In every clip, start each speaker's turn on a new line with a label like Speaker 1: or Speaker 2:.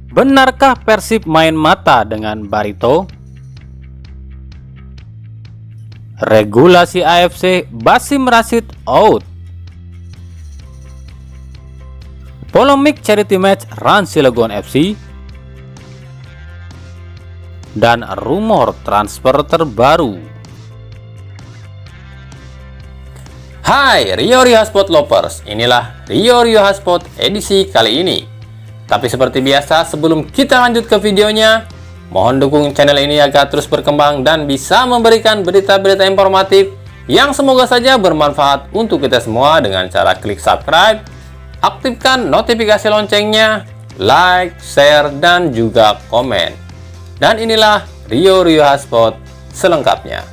Speaker 1: Benarkah Persib main mata dengan Barito? Regulasi AFC, Basim Rashid out. Polemik charity match Rans Cilegon FC. Dan rumor transfer terbaru. Hai Rio Hotspot Lovers, inilah Rio Hotspot edisi kali ini. Tapi seperti biasa, sebelum kita lanjut ke videonya, mohon dukung channel ini agar terus berkembang dan bisa memberikan berita-berita informatif yang semoga saja bermanfaat untuk kita semua dengan cara klik subscribe, aktifkan notifikasi loncengnya, like, share, dan juga komen. Dan inilah Rio Hotspot selengkapnya.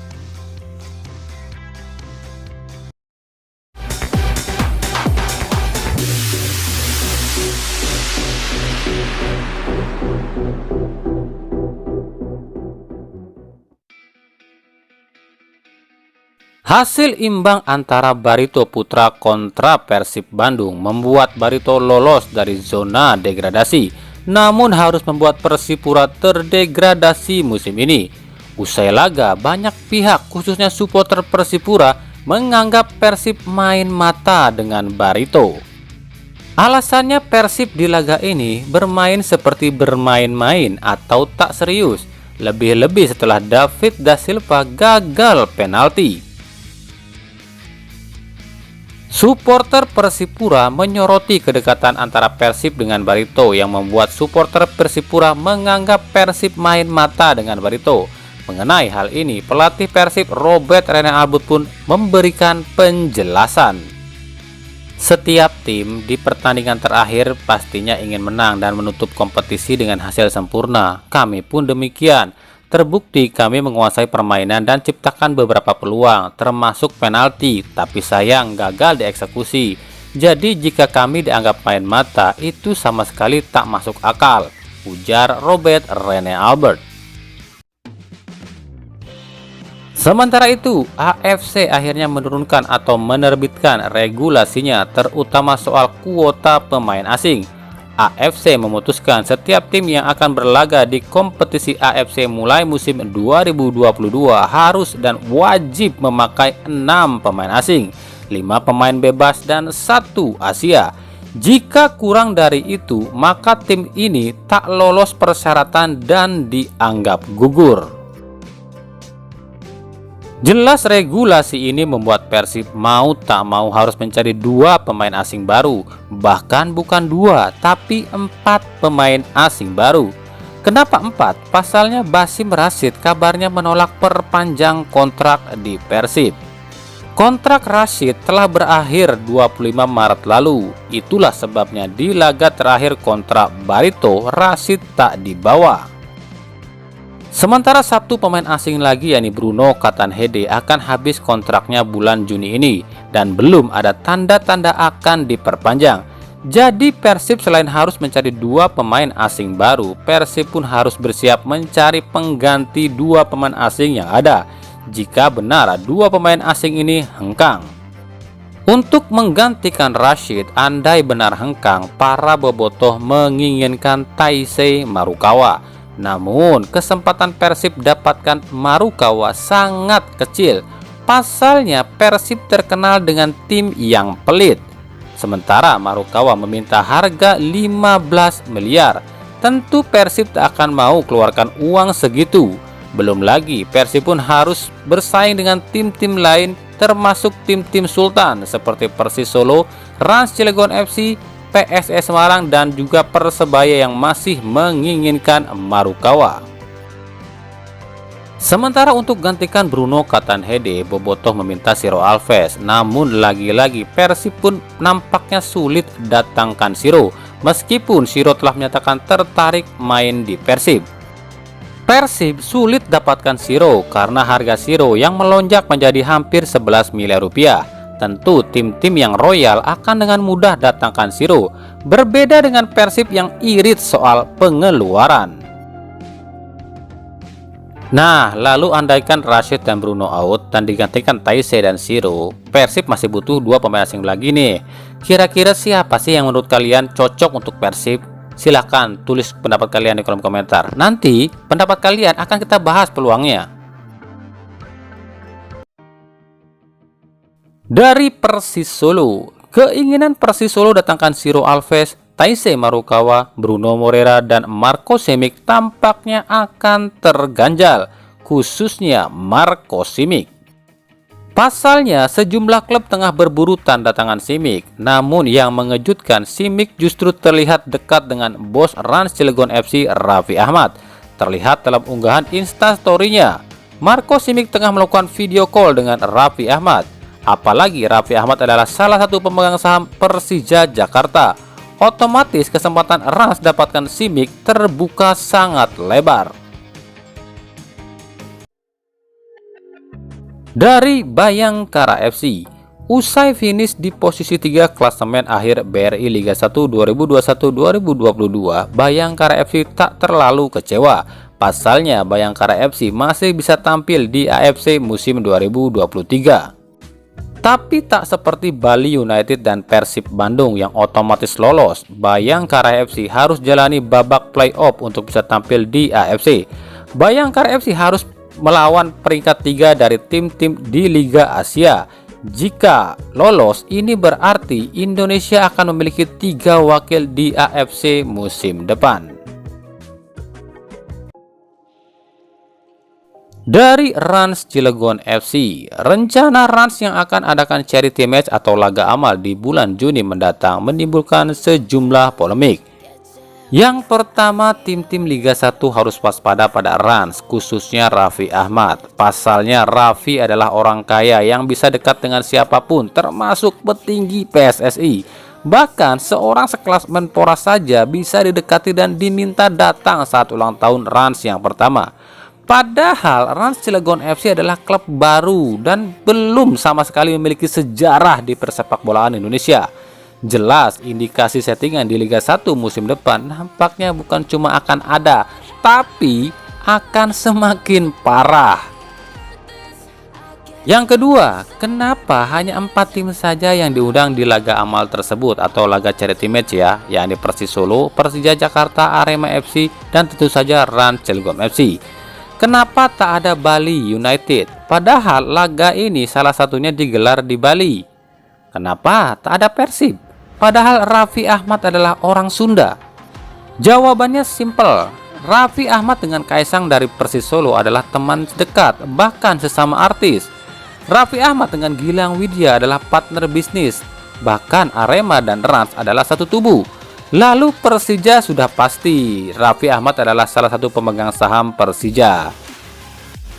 Speaker 1: Hasil imbang antara Barito Putra kontra Persib Bandung membuat Barito lolos dari zona degradasi, namun harus membuat Persipura terdegradasi musim ini. Usai laga, banyak pihak khususnya supporter Persipura menganggap Persib main mata dengan Barito. Alasannya Persib di laga ini bermain seperti bermain-main atau tak serius, lebih-lebih setelah David da Silva gagal penalti. Supporter Persipura menyoroti kedekatan antara Persib dengan Barito yang membuat supporter Persipura menganggap Persib main mata dengan Barito. Mengenai hal ini, pelatih Persib Robert Rene Albert pun memberikan penjelasan. Setiap tim di pertandingan terakhir pastinya ingin menang dan menutup kompetisi dengan hasil sempurna. Kami pun demikian. Terbukti kami menguasai permainan dan ciptakan beberapa peluang, termasuk penalti, tapi sayang gagal dieksekusi. Jadi jika kami dianggap main mata, itu sama sekali tak masuk akal, ujar Robert Rene Albert. Sementara itu, AFC akhirnya menurunkan atau menerbitkan regulasinya, terutama soal kuota pemain asing. AFC memutuskan setiap tim yang akan berlaga di kompetisi AFC mulai musim 2022 harus dan wajib memakai 6 pemain asing, 5 pemain bebas, dan 1 Asia. Jika kurang dari itu, maka tim ini tak lolos persyaratan dan dianggap gugur. Jelas regulasi ini membuat Persib mau tak mau harus mencari 2 pemain asing baru. Bahkan bukan 2, tapi 4 pemain asing baru. Kenapa 4? Pasalnya Basim Rashid kabarnya menolak perpanjang kontrak di Persib. Kontrak Rashid telah berakhir 25 Maret lalu. Itulah sebabnya di laga terakhir kontrak Barito, Rashid tak dibawa. Sementara 1 pemain asing lagi yakni Bruno Katanhede akan habis kontraknya bulan Juni ini dan belum ada tanda-tanda akan diperpanjang. Jadi Persib selain harus mencari 2 pemain asing baru, Persib pun harus bersiap mencari pengganti 2 pemain asing yang ada jika benar 2 pemain asing ini hengkang. Untuk menggantikan Rashid, andai benar hengkang, para bobotoh menginginkan Taisei Marukawa. Namun kesempatan Persib dapatkan Marukawa sangat kecil. Pasalnya Persib terkenal dengan tim yang pelit. Sementara Marukawa meminta harga 15 miliar. Tentu Persib tak akan mau keluarkan uang segitu. Belum lagi Persib pun harus bersaing dengan tim-tim lain, termasuk tim-tim Sultan seperti Persis Solo, Rans Cilegon FC, PSS Semarang, dan juga Persebaya yang masih menginginkan Marukawa. Sementara untuk gantikan Bruno Katanhede, bobotoh meminta Siro Alves. Namun lagi-lagi Persib pun nampaknya sulit datangkan Siro, meskipun Siro telah menyatakan tertarik main di Persib. Persib sulit dapatkan Siro karena harga Siro yang melonjak menjadi hampir 11 miliar rupiah. Tentu tim-tim yang royal akan dengan mudah datangkan Siro, berbeda dengan Persib yang irit soal pengeluaran. Nah, lalu andaikan Rashid dan Bruno out dan digantikan Taisei dan Siro, Persib masih butuh 2 pemain asing lagi nih. Kira-kira siapa sih yang menurut kalian cocok untuk Persib? Silahkan tulis pendapat kalian di kolom komentar. Nanti pendapat kalian akan kita bahas peluangnya. Dari Persis Solo, keinginan Persis Solo datangkan Ciro Alves, Taisei Marukawa, Bruno Moreira, dan Marco Simic tampaknya akan terganjal, khususnya Marco Simic. Pasalnya, sejumlah klub tengah berburu tanda tangan Simic. Namun yang mengejutkan, Simic justru terlihat dekat dengan bos Rans Cilegon FC, Raffi Ahmad. Terlihat dalam unggahan Instastory-nya, Marco Simic tengah melakukan video call dengan Raffi Ahmad. Apalagi Raffi Ahmad adalah salah satu pemegang saham Persija Jakarta. Otomatis kesempatan Rans dapatkan Simic terbuka sangat lebar. Dari Bayangkara FC, usai finish di posisi 3 klasemen akhir BRI Liga 1 2021-2022, Bayangkara FC tak terlalu kecewa. Pasalnya Bayangkara FC masih bisa tampil di AFC musim 2023. Tapi tak seperti Bali United dan Persib Bandung yang otomatis lolos, Bayangkara FC harus jalani babak playoff untuk bisa tampil di AFC. Bayangkara FC harus melawan peringkat 3 dari tim-tim di Liga Asia. Jika lolos, ini berarti Indonesia akan memiliki 3 wakil di AFC musim depan. Dari Rans Cilegon FC, rencana Rans yang akan adakan charity match atau laga amal di bulan Juni mendatang menimbulkan sejumlah polemik. Yang pertama, tim-tim Liga 1 harus waspada pada Rans, khususnya Raffi Ahmad. Pasalnya Raffi adalah orang kaya yang bisa dekat dengan siapapun, termasuk petinggi PSSI. Bahkan seorang sekelas Menpora saja bisa didekati dan diminta datang saat ulang tahun Rans yang pertama. Padahal Rans Cilegon FC adalah klub baru dan belum sama sekali memiliki sejarah di persepak bolaan Indonesia. Jelas indikasi settingan di Liga 1 musim depan nampaknya bukan cuma akan ada, tapi akan semakin parah. Yang kedua, kenapa hanya 4 tim saja yang diundang di laga amal tersebut atau laga charity match ya, yakni Persis Solo, Persija Jakarta, Arema FC, dan tentu saja Rans Cilegon FC. Kenapa tak ada Bali United? Padahal laga ini salah satunya digelar di Bali. Kenapa tak ada Persib? Padahal Raffi Ahmad adalah orang Sunda. Jawabannya simpel. Raffi Ahmad dengan Kaisang dari Persis Solo adalah teman dekat, bahkan sesama artis. Raffi Ahmad dengan Gilang Widya adalah partner bisnis. Bahkan Arema dan Rans adalah satu tubuh. Lalu Persija sudah pasti. Raffi Ahmad adalah salah satu pemegang saham Persija.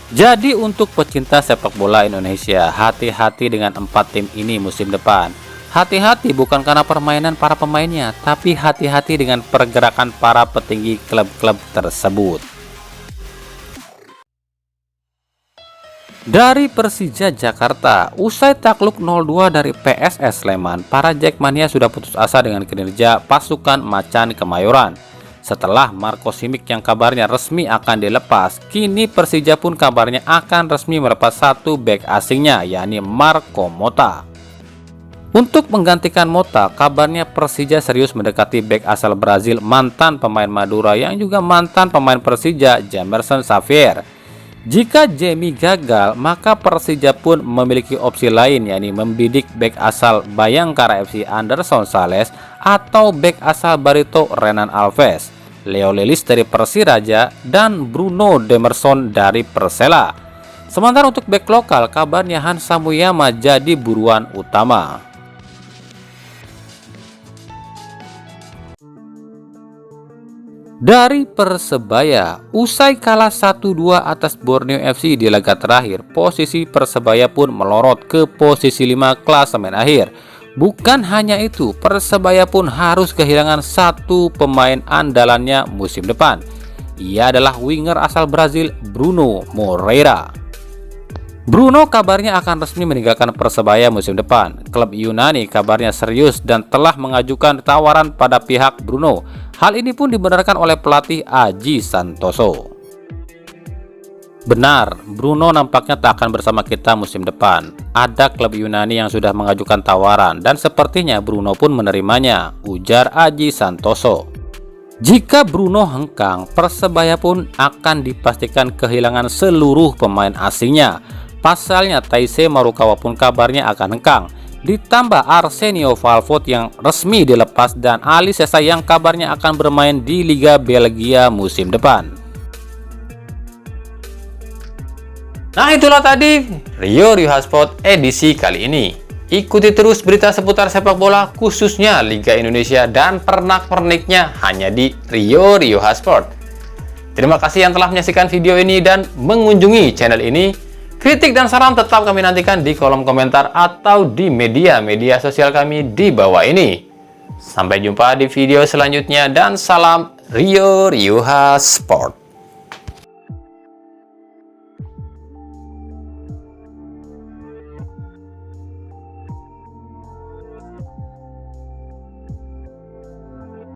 Speaker 1: Jadi untuk pecinta sepak bola Indonesia, hati-hati dengan 4 tim ini musim depan. Hati-hati bukan karena permainan para pemainnya, tapi hati-hati dengan pergerakan para petinggi klub-klub tersebut. Dari Persija Jakarta, usai takluk 0-2 dari PSS Sleman, para Jackmania sudah putus asa dengan kinerja pasukan Macan Kemayoran. Setelah Marco Simic yang kabarnya resmi akan dilepas, kini Persija pun kabarnya akan resmi melepas satu bek asingnya, yakni Marco Motta. Untuk menggantikan Motta, kabarnya Persija serius mendekati bek asal Brazil mantan pemain Madura yang juga mantan pemain Persija, Jamerson Xavier. Jika Jamie gagal, maka Persija pun memiliki opsi lain, yakni membidik bek asal Bayangkara FC Anderson Sales atau bek asal Barito Renan Alves, Leo Lelis dari Persiraja, dan Bruno Demerson dari Persela. Sementara untuk bek lokal, kabarnya Hansa Muyama jadi buruan utama. Dari Persebaya, usai kalah 1-2 atas Borneo FC di laga terakhir, posisi Persebaya pun melorot ke posisi 5 klasemen akhir. Bukan hanya itu, Persebaya pun harus kehilangan satu pemain andalannya musim depan. Ia adalah winger asal Brazil, Bruno Moreira. Bruno kabarnya akan resmi meninggalkan Persebaya musim depan. Klub Yunani kabarnya serius dan telah mengajukan tawaran pada pihak Bruno. Hal ini pun dibenarkan oleh pelatih Aji Santoso. Benar, Bruno nampaknya tak akan bersama kita musim depan. Ada klub Yunani yang sudah mengajukan tawaran dan sepertinya Bruno pun menerimanya, ujar Aji Santoso. Jika Bruno hengkang, Persebaya pun akan dipastikan kehilangan seluruh pemain asingnya. Pasalnya Taisei Marukawa pun kabarnya akan hengkang. Ditambah Arsenio Valvot yang resmi dilepas dan Ali Sesa yang kabarnya akan bermain di Liga Belgia musim depan. Nah, itulah tadi Rio Sport edisi kali ini. Ikuti terus berita seputar sepak bola khususnya Liga Indonesia dan pernak-perniknya hanya di Rio Sport. Terima kasih yang telah menyaksikan video ini dan mengunjungi channel ini. Kritik dan saran tetap kami nantikan di kolom komentar atau di media sosial kami di bawah ini. Sampai jumpa di video selanjutnya dan salam Rio Sport.